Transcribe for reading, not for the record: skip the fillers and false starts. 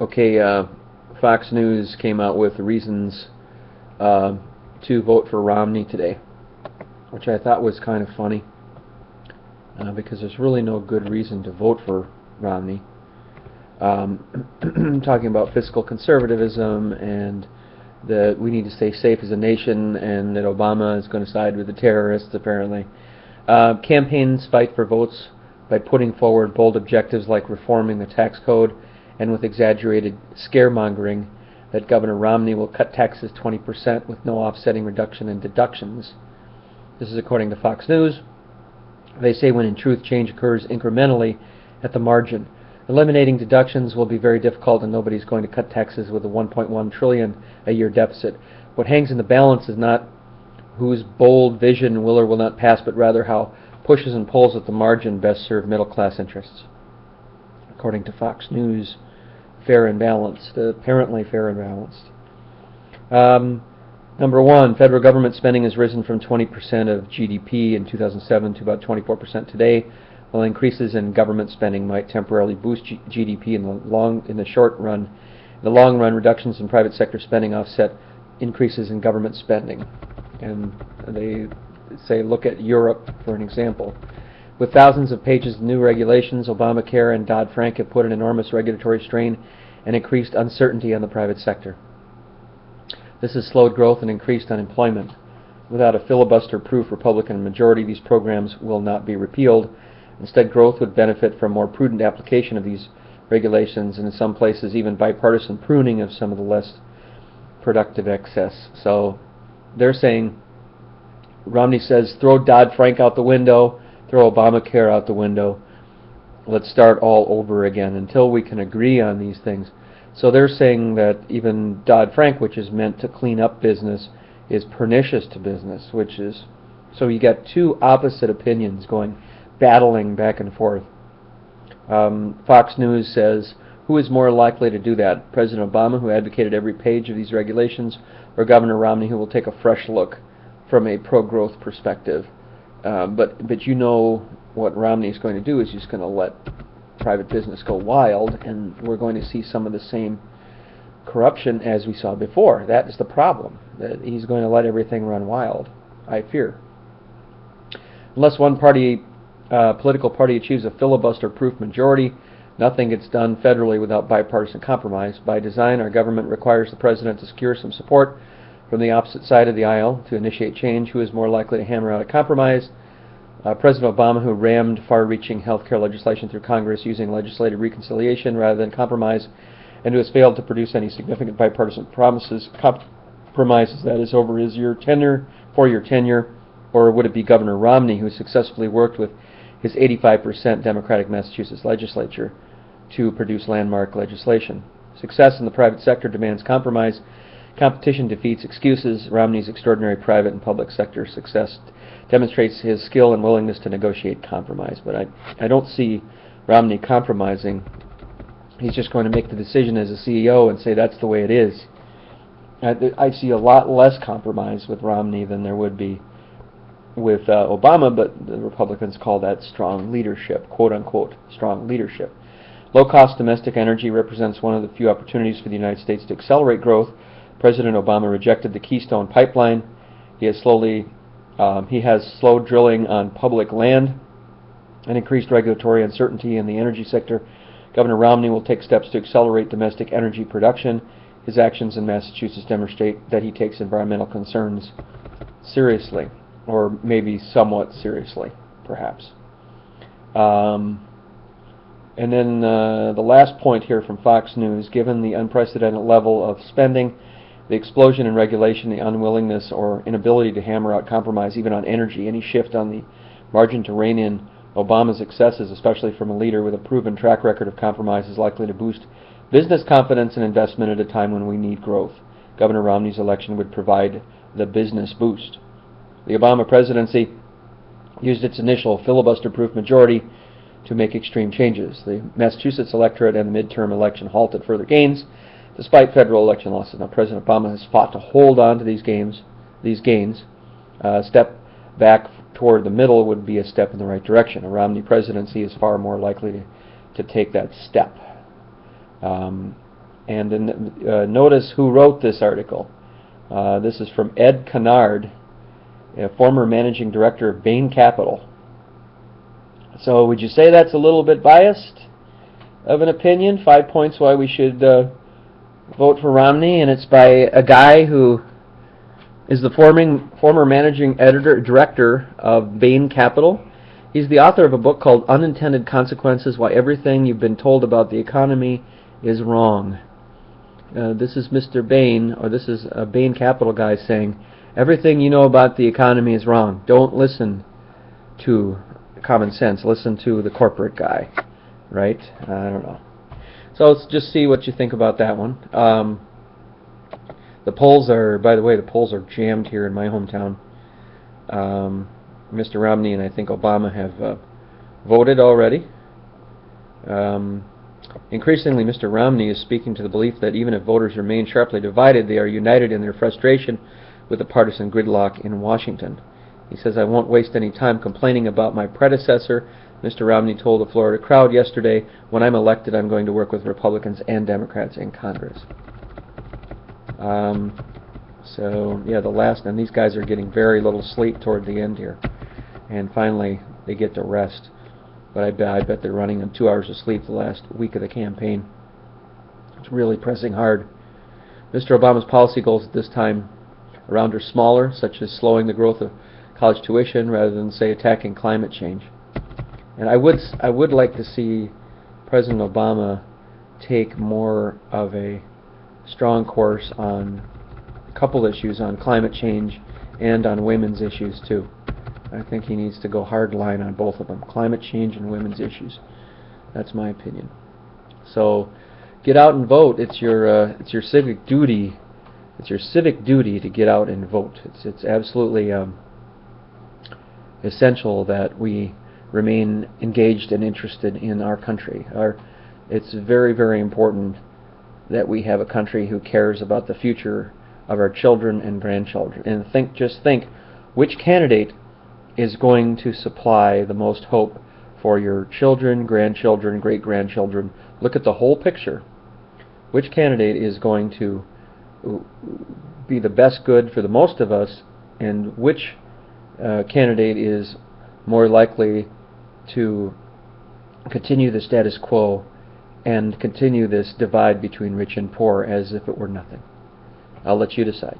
Okay, Fox News came out with reasons to vote for Romney today, which I thought was kind of funny because there's really no good reason to vote for Romney. Talking about fiscal conservatism and that we need to stay safe as a nation and that Obama is going to side with the terrorists, apparently. Campaigns fight for votes by putting forward bold objectives like reforming the tax code and with exaggerated scaremongering that Governor Romney will cut taxes 20% with no offsetting reduction in deductions. This is according to Fox News. They say when in truth change occurs incrementally at the margin. Eliminating deductions will be very difficult and nobody's going to cut taxes with a $1.1 trillion a year deficit. What hangs in the balance is not whose bold vision will or will not pass, but rather how pushes and pulls at the margin best serve middle class interests. According to Fox News, fair and balanced, apparently fair and balanced. Number one, federal government spending has risen from 20% of GDP in 2007 to about 24% today. While increases in government spending might temporarily boost GDP in the short run, in the long run, reductions in private sector spending offset increases in government spending. And they say, look at Europe for an example. With thousands of pages of new regulations, Obamacare and Dodd-Frank have put an enormous regulatory strain and increased uncertainty on the private sector. This has slowed growth and increased unemployment. Without a filibuster-proof Republican majority, these programs will not be repealed. Instead, growth would benefit from more prudent application of these regulations and in some places even bipartisan pruning of some of the less productive excess. So they're saying, Romney says, throw Dodd-Frank out the window, throw Obamacare out the window, let's start all over again until we can agree on these things. So they're saying that even Dodd-Frank, which is meant to clean up business, is pernicious to business, which is, so you got two opposite opinions going, battling back and forth. Fox News says, who is more likely to do that? President Obama, who advocated every page of these regulations, or Governor Romney, who will take a fresh look from a pro-growth perspective? But you know what Romney is going to do is he's going to let private business go wild, and we're going to see some of the same corruption as we saw before. That is the problem, that he's going to let everything run wild, I fear. Unless one political party achieves a filibuster-proof majority, nothing gets done federally without bipartisan compromise. By design, our government requires the president to secure some support from the opposite side of the aisle to initiate change. Who is more likely to hammer out a compromise? President Obama, who rammed far-reaching health care legislation through Congress using legislative reconciliation rather than compromise, and who has failed to produce any significant bipartisan compromises, that is, over his 4-year tenure, or would it be Governor Romney, who successfully worked with his 85% Democratic Massachusetts legislature to produce landmark legislation? Success in the private sector demands compromise. Competition defeats excuses. Romney's extraordinary private and public sector success demonstrates his skill and willingness to negotiate compromise. But I don't see Romney compromising. He's just going to make the decision as a CEO and say that's the way it is. I see a lot less compromise with Romney than there would be with Obama, but the Republicans call that strong leadership, quote-unquote strong leadership. Low-cost domestic energy represents one of the few opportunities for the United States to accelerate growth. President Obama rejected the Keystone Pipeline. He has slowed drilling on public land and increased regulatory uncertainty in the energy sector. Governor Romney will take steps to accelerate domestic energy production. His actions in Massachusetts demonstrate that he takes environmental concerns seriously, or maybe somewhat seriously, perhaps. And then the last point here from Fox News, given the unprecedented level of spending, the explosion in regulation, the unwillingness or inability to hammer out compromise even on energy, any shift on the margin to rein in Obama's excesses, especially from a leader with a proven track record of compromise, is likely to boost business confidence and investment at a time when we need growth. Governor Romney's election would provide the business boost. The Obama presidency used its initial filibuster-proof majority to make extreme changes. The Massachusetts electorate and the midterm election halted further gains, despite federal election losses. Now, President Obama has fought to hold on to these gains. A step back toward the middle would be a step in the right direction. A Romney presidency is far more likely to take that step. And then, notice who wrote this article. This is from Ed Kennard, a former managing director of Bain Capital. So would you say that's a little bit biased of an opinion? 5 points why we should vote for Romney, and it's by a guy who is the former managing director of Bain Capital. He's the author of a book called Unintended Consequences: Why Everything You've Been Told About the Economy is Wrong. This is Mr. Bain, or this is a Bain Capital guy saying, everything you know about the economy is wrong. Don't listen to common sense. Listen to the corporate guy. Right? I don't know. So let's just see what you think about that one. The polls are, by the way, the polls are jammed here in my hometown. Mr. Romney and I think Obama have voted already. Increasingly, Mr. Romney is speaking to the belief that even if voters remain sharply divided, they are united in their frustration with the partisan gridlock in Washington. He says, I won't waste any time complaining about my predecessor. Mr. Romney told the Florida crowd yesterday, when I'm elected, I'm going to work with Republicans and Democrats in Congress. So, yeah, the last, and these guys are getting very little sleep toward the end here. And finally, they get to rest. But I bet they're running on 2 hours of sleep the last week of the campaign. It's really pressing hard. Mr. Obama's policy goals at this time around are smaller, such as slowing the growth of college tuition rather than, say, attacking climate change. And I would like to see President Obama take more of a strong course on a couple issues, on climate change and on women's issues too. I think he needs to go hard line on both of them, climate change and women's issues. That's my opinion. So get out and vote. It's your civic duty. It's your civic duty to get out and vote. It's absolutely essential that we remain engaged and interested in our country. It's very, very important that we have a country who cares about the future of our children and grandchildren. And just think, which candidate is going to supply the most hope for your children, grandchildren, great-grandchildren? Look at the whole picture. Which candidate is going to be the best good for the most of us, and which candidate is more likely to continue the status quo and continue this divide between rich and poor as if it were nothing? I'll let you decide.